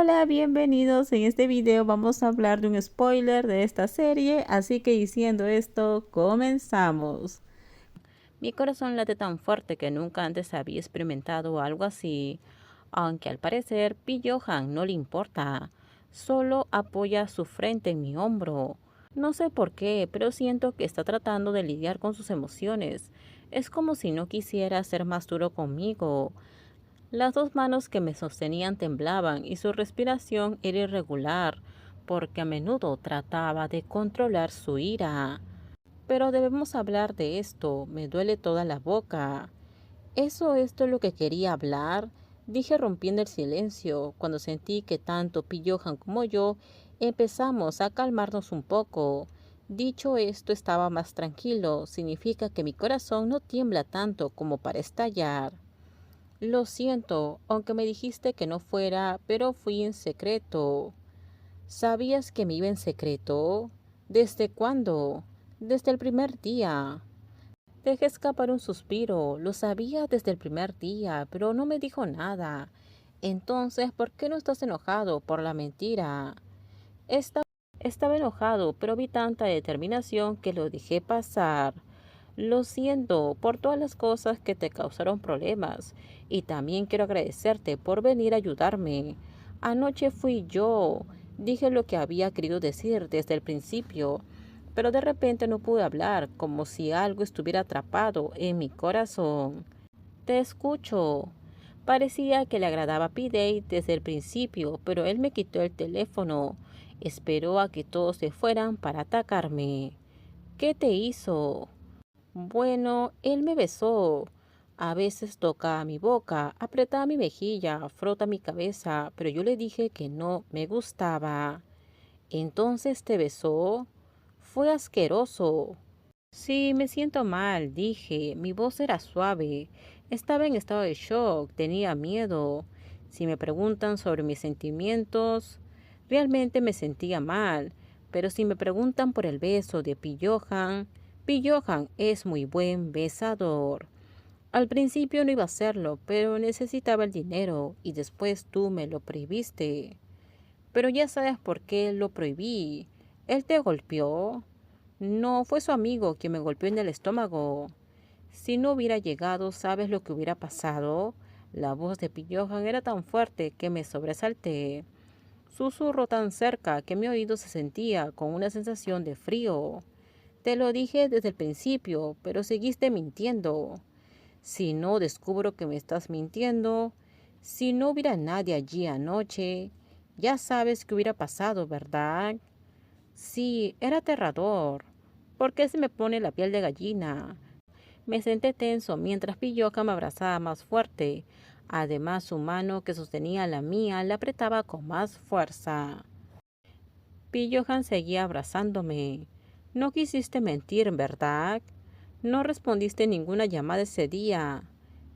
Hola, bienvenidos. En este video vamos a hablar de un spoiler de esta serie, así que diciendo esto, comenzamos. Mi corazón late tan fuerte que nunca antes había experimentado algo así, aunque al parecer Pi Johan no le importa, solo apoya su frente en mi hombro. No sé por qué, pero siento que está tratando de lidiar con sus emociones. Es como si no quisiera ser más duro conmigo. Las dos manos que me sostenían temblaban y su respiración era irregular, porque a menudo trataba de controlar su ira. Pero debemos hablar de esto, me duele toda la boca. ¿Eso es todo lo que quería hablar? Dije rompiendo el silencio, cuando sentí que tanto Pi Johan como yo empezamos a calmarnos un poco. Dicho esto, estaba más tranquilo, significa que mi corazón no tiembla tanto como para estallar. Lo siento, aunque me dijiste que no fuera, pero fui en secreto. ¿Sabías que me iba en secreto? ¿Desde cuándo? Desde el primer día. Dejé escapar un suspiro. Lo sabía desde el primer día, pero no me dijo nada. Entonces, ¿por qué no estás enojado por la mentira? Estaba enojado, pero vi tanta determinación que lo dejé pasar. Lo siento por todas las cosas que te causaron problemas y también quiero agradecerte por venir a ayudarme. Anoche fui yo, dije lo que había querido decir desde el principio, pero de repente no pude hablar, como si algo estuviera atrapado en mi corazón. Te escucho. Parecía que le agradaba a P-Day desde el principio, pero él me quitó el teléfono. Esperó a que todos se fueran para atacarme. ¿Qué te hizo? Bueno, él me besó. A veces toca mi boca, apretaba mi mejilla, frota mi cabeza, pero yo le dije que no me gustaba. ¿Entonces te besó? Fue asqueroso. Sí, me siento mal, dije. Mi voz era suave. Estaba en estado de shock, tenía miedo. Si me preguntan sobre mis sentimientos, realmente me sentía mal. Pero si me preguntan por el beso de Pi Johan es muy buen besador. Al principio no iba a hacerlo, pero necesitaba el dinero y después tú me lo prohibiste. Pero ya sabes por qué lo prohibí. ¿Él te golpeó? No, fue su amigo quien me golpeó en el estómago. Si no hubiera llegado, ¿sabes lo que hubiera pasado? La voz de Johan era tan fuerte que me sobresalté. Susurró tan cerca que mi oído se sentía con una sensación de frío. Te lo dije desde el principio, pero seguiste mintiendo. Si no descubro que me estás mintiendo, si no hubiera nadie allí anoche, ya sabes qué hubiera pasado, ¿verdad? Sí, era aterrador. ¿Por qué se me pone la piel de gallina? Me senté tenso mientras Pilloca me abrazaba más fuerte. Además, su mano que sostenía la mía la apretaba con más fuerza. Pillohan seguía abrazándome. No quisiste mentir, ¿verdad? No respondiste ninguna llamada ese día.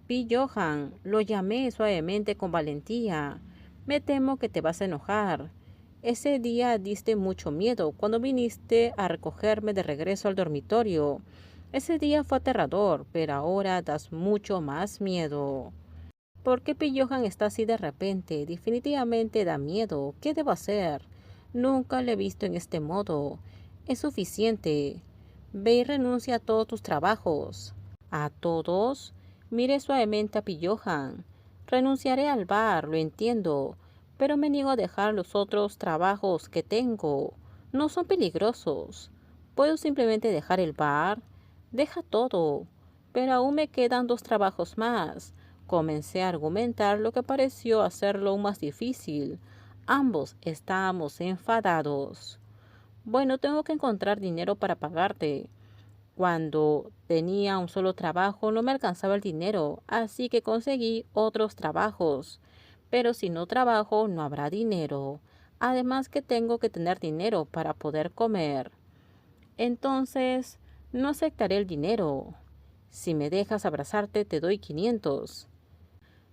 Pillohan, lo llamé suavemente con valentía. Me temo que te vas a enojar. Ese día diste mucho miedo cuando viniste a recogerme de regreso al dormitorio. Ese día fue aterrador, pero ahora das mucho más miedo. ¿Por qué Johan está así de repente? Definitivamente da miedo. ¿Qué debo hacer? Nunca le he visto en este modo. Es suficiente. Ve y renuncia a todos tus trabajos. ¿A todos? Mire suavemente a Johan. Renunciaré al bar, lo entiendo, pero me niego a dejar los otros trabajos que tengo. No son peligrosos. ¿Puedo simplemente dejar el bar? Deja todo. Pero aún me quedan 2 trabajos más. Comencé a argumentar lo que pareció hacerlo aún más difícil. Ambos estábamos enfadados. Bueno, tengo que encontrar dinero para pagarte. Cuando tenía un solo trabajo no me alcanzaba el dinero, así que conseguí otros trabajos. Pero si no trabajo no habrá dinero. Además que tengo que tener dinero para poder comer. Entonces, no aceptaré el dinero. Si me dejas abrazarte te doy 500.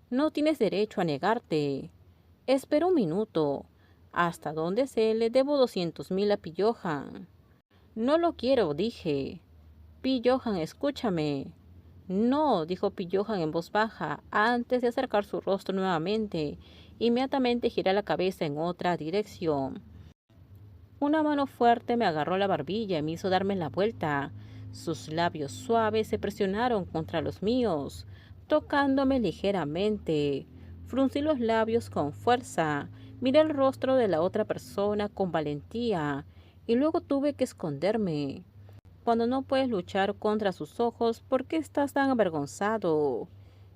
No tienes derecho a negarte. Espera un minuto. Hasta donde sé le debo 200.000 a Pillohan. No lo quiero, dije. Pillohan, escúchame. No, dijo Pillohan en voz baja, antes de acercar su rostro nuevamente Inmediatamente giré la cabeza en otra dirección. Una mano fuerte me agarró la barbilla y me hizo darme la vuelta. Sus labios suaves se presionaron contra los míos, tocándome ligeramente. Fruncí los labios con fuerza, miré el rostro de la otra persona con valentía y luego tuve que esconderme. Cuando no puedes luchar contra sus ojos, ¿por qué estás tan avergonzado?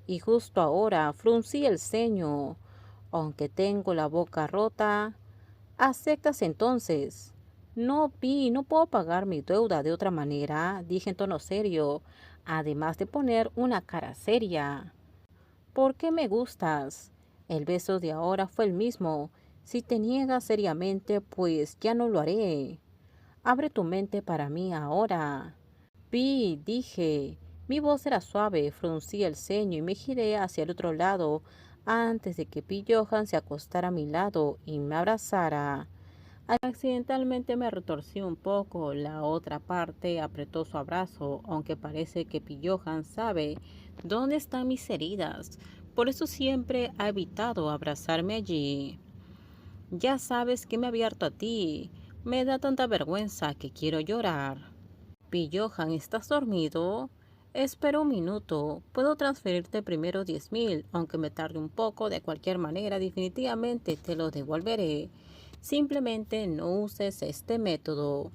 Y justo ahora fruncí el ceño. Aunque tengo la boca rota, ¿aceptas entonces? No, Vi, no puedo pagar mi deuda de otra manera, dije en tono serio, además de poner una cara seria. ¿Por qué me gustas? El beso de ahora fue el mismo. Si te niegas seriamente, pues ya no lo haré. Abre tu mente para mí ahora. Vi, dije. Mi voz era suave, fruncí el ceño y me giré hacia el otro lado antes de que Pi Johan se acostara a mi lado y me abrazara. Accidentalmente me retorcí un poco, la otra parte apretó su abrazo, aunque parece que Pi Johan sabe dónde están mis heridas, por eso siempre ha evitado abrazarme allí. Ya sabes que me he abierto a ti, me da tanta vergüenza que quiero llorar. Pi Johan, ¿estás dormido? Espera un minuto, puedo transferirte primero 10.000, aunque me tarde un poco, de cualquier manera definitivamente te lo devolveré. Simplemente no uses este método.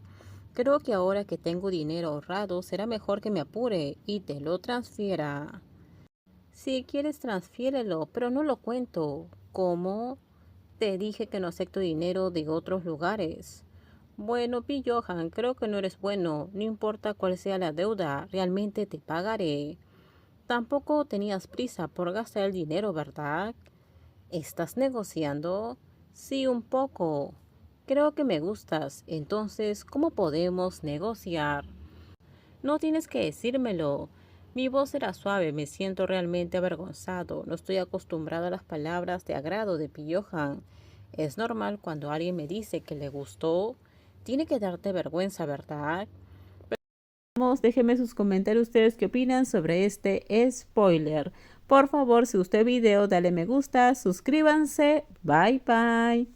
Creo que ahora que tengo dinero ahorrado será mejor que me apure y te lo transfiera. Si quieres transfiérelo, pero no lo cuento. ¿Cómo? Te dije que no acepto dinero de otros lugares. Bueno, Pi Johan, creo que no eres bueno. No importa cuál sea la deuda, realmente te pagaré. Tampoco tenías prisa por gastar el dinero, ¿verdad? ¿Estás negociando? Sí, un poco. Creo que me gustas. Entonces, ¿cómo podemos negociar? No tienes que decírmelo. Mi voz era suave, me siento realmente avergonzado. No estoy acostumbrado a las palabras de agrado de Pi Johan. Es normal cuando alguien me dice que le gustó. Tiene que darte vergüenza, ¿verdad? Déjenme sus comentarios ustedes qué opinan sobre este spoiler. Por favor, si gustó el video, dale me gusta, suscríbanse. Bye bye.